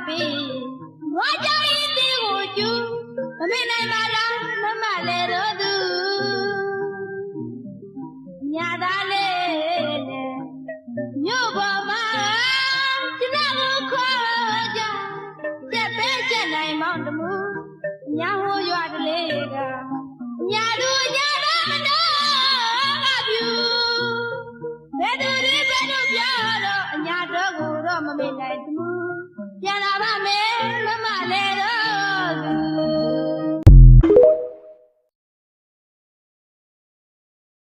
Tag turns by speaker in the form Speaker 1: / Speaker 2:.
Speaker 1: ပြီဝါကြောင့်ဤတီကိုကျူမမေနိုင်ပါလားမမလည်းတော့သူညာသားလေးနဲ့မြို့ပေါ်မှာကျွန်တော်ကိုခေါ်ကြတက်ပဲချက်နိုင်မောင်တမူညာဟိုရွာကလေးကညာသူညာတော့မတော်အပြူဘယ်သူတွေဘယ်သူပြောတော့အညာတော့ကိုတော့မမေ့နိုင်ဘူး